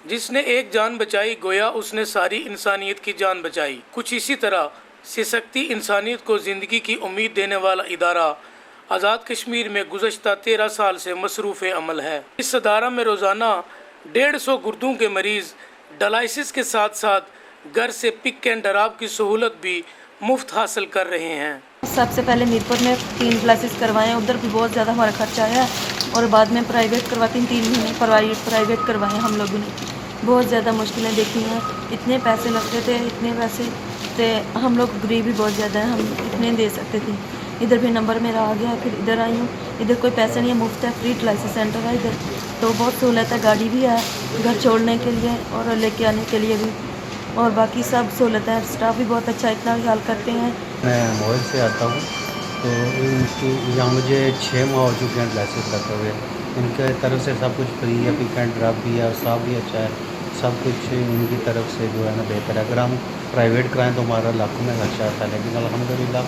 جس نے ایک جان بچائی گویا اس نے ساری انسانیت کی جان بچائی۔ کچھ اسی طرح سے سکتی انسانیت کو زندگی کی امید دینے والا ادارہ آزاد کشمیر میں گزشتہ 13 سال سے مصروف عمل ہے۔ اس ادارہ میں روزانہ 150 گردوں کے مریض ڈائلسس کے ساتھ ساتھ گھر سے پک اینڈ ڈراپ کی سہولت بھی مفت حاصل کر رہے ہیں۔ سب سے پہلے میرپور میں 3 ڈائلسس کروائے ہیں، ادھر بھی بہت زیادہ ہمارا خرچہ آیا ہے، اور بعد میں پرائیویٹ کرواتی ہیں، 3 مہینے پرائیویٹ کروائے ہیں ہم لوگوں نے۔ بہت زیادہ مشکلیں دیکھی ہیں، اتنے پیسے لگتے تھے، اتنے پیسے تھے، ہم لوگ غریب بھی بہت زیادہ ہیں، ہم اتنے دے سکتے تھے۔ ادھر بھی نمبر میرا آ گیا، پھر ادھر آئی ہوں، ادھر کوئی پیسے نہیں ہے، مفت ہے، فری ڈائلسس سینٹر ہے ادھر، تو بہت سہولت ہے، گاڑی بھی ہے گھر چھوڑنے کے لیے اور لے کے آنے کے لیے بھی، اور باقی سب سہولت ہے، اسٹاف بھی بہت اچھا اتنا خیال کرتے ہیں۔ میں موبائل سے آتا ہوں، تو ان کی یہاں مجھے 6 ماہ ہو چکے ہیں ڈائلسس لگتے ہوئے۔ ان کے طرف سے سب کچھ فری ہے، پک اینڈ ڈراپ بھی ہے، اسٹاف بھی اچھا ہے، سب کچھ ان کی طرف سے جو ہے نا بہتر ہے۔ اگر ہم پرائیویٹ کرائیں تو ہمارا لاکھوں میں خرچہ آتا ہے، لیکن الحمدللہ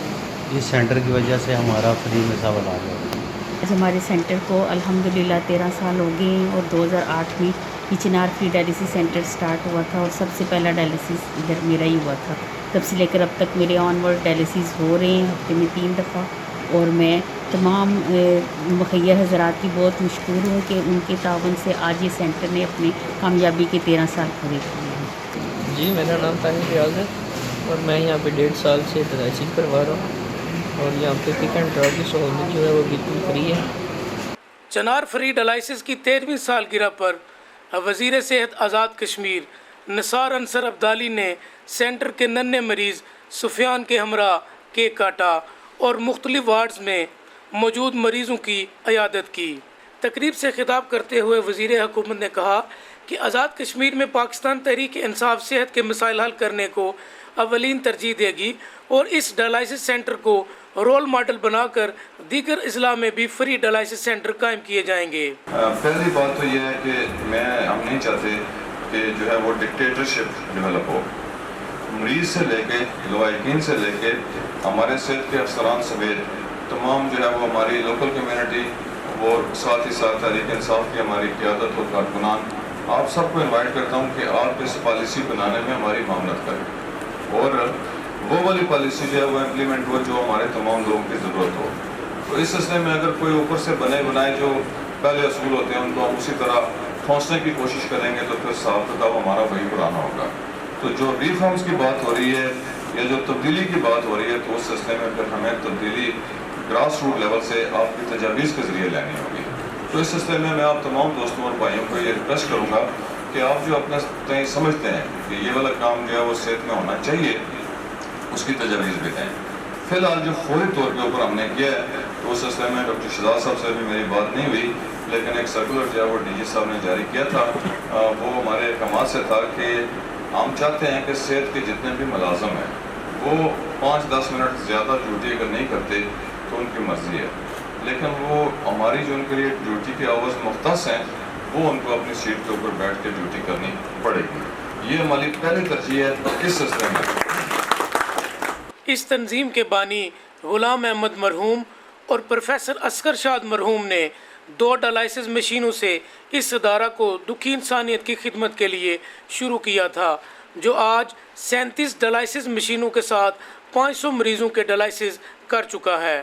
اس سینٹر کی وجہ سے ہمارا فری میں سب علاج ہو گیا۔ آج ہمارے سینٹر کو الحمدللہ 13 سال ہو گئے ہیں، اور 2008 میں یہ چنار فری ڈائلسس سینٹر سٹارٹ ہوا تھا، اور سب سے پہلا ڈائلسس ادھر میرا ہی ہوا تھا۔ تب سے لے کر اب تک میرے آن ورڈ ڈائلسس ہو رہے ہیں، ہفتے میں 3 دفعہ، اور میں تمام مخیر حضرات کی بہت مشکور ہوں کہ ان کے تعاون سے آج یہ سینٹر نے اپنے کامیابی کے 13 سال پورے کیے ہیں۔ جی، میرا نام طاہر ریاض ہے، اور میں یہاں پہ 1.5 سال سے ڈائلسس کروا رہا ہوں، اور یہاں پہ پک اینڈ ڈراپ کی سہولت جو ہے وہ بالکل فری ہے۔ چنار فری ڈائلسس کی 13ویں سالگرہ پر وزیر صحت آزاد کشمیر نثار انصر عبدالی نے سینٹر کے ننھے مریض سفیان کے ہمراہ کیک کاٹا اور مختلف وارڈز میں موجود مریضوں کی عیادت کی۔ تقریب سے خطاب کرتے ہوئے وزیر حکومت نے کہا کہ آزاد کشمیر میں پاکستان تحریک انصاف صحت کے مسائل حل کرنے کو اولین ترجیح دے گی، اور اس ڈائلسس سینٹر کو رول ماڈل بنا کر دیگر اضلاع میں بھی فری ڈائلسس سینٹر قائم کیے جائیں گے۔ پہلی بات تو یہ ہے کہ ہم نہیں چاہتے کہ جو ہے وہ ڈکٹیٹرشپ ڈیولپ ہو۔ مریض سے لے کے لوائقین سے لے کے ہمارے صحت کے افسران سمیت تمام جو ہے وہ ہماری لوکل کمیونٹی، وہ ساتھ ہی ساتھ تحریک انصاف کی ہماری قیادت اور کارکنان، آپ سب کو انوائٹ کرتا ہوں کہ آپ اس پالیسی بنانے میں ہماری معاونت کریں، اور وہ والی پالیسی جو ہے وہ امپلیمنٹ ہو جو ہمارے تمام لوگوں کی ضرورت ہو۔ تو اس سلسلے میں اگر کوئی اوپر سے بنے بنائے جو پہلے اصول ہوتے ہیں ان کو ہم اسی طرح پہنچنے کی کوشش کریں گے تو پھر صاف کتاب ہمارا وہی پرانا ہوگا۔ تو جو ریفارمز کی بات ہو رہی ہے یا جو تبدیلی کی بات ہو رہی ہے، تو اس سلسلے میں پھر ہمیں تبدیلی گراس روٹ لیول سے آپ کی تجاویز کے ذریعے لینی ہوگی۔ تو اس سلسلے میں آپ تمام دوستوں اور بھائیوں کو یہ ریکویسٹ کروں گا کہ آپ جو اپنے تئیں سمجھتے ہیں کہ یہ والا کام جو ہے وہ صحت میں ہونا چاہیے، اس کی تجاویز بھی دیں۔ فی الحال جو فوری طور کے اوپر ہم نے کیا ہے، تو اس سلسلے میں ڈاکٹر شہزاد صاحب سے بھی میری بات نہیں ہوئی، لیکن ایک سرکولر جو ہے وہ ڈی جی صاحب نے جاری کیا تھا، وہ ہمارے احکامات سے تھا کہ ہم چاہتے ہیں کہ صحت کے جتنے بھی ملازم ہیں وہ 5-10 منٹ زیادہ ڈیوٹی اگر نہیں کرتے تو ان کی مرضی ہے، لیکن وہ ہماری جو ان کے لیے ڈیوٹی کے آورز مختص ہیں وہ ان کو اپنی سیٹ کے اوپر بیٹھ کے ڈیوٹی کرنی پڑے گی۔ یہ ہماری پہلی ترجیح ہے اس سلسلے میں۔ اس تنظیم کے بانی غلام احمد مرحوم اور پروفیسر اصغر شاد مرحوم نے 2 ڈائلسس مشینوں سے اس ادارہ کو دکھی انسانیت کی خدمت کے لیے شروع کیا تھا، جو آج 37 ڈائلسس مشینوں کے ساتھ 500 مریضوں کے ڈائلسس کر چکا ہے۔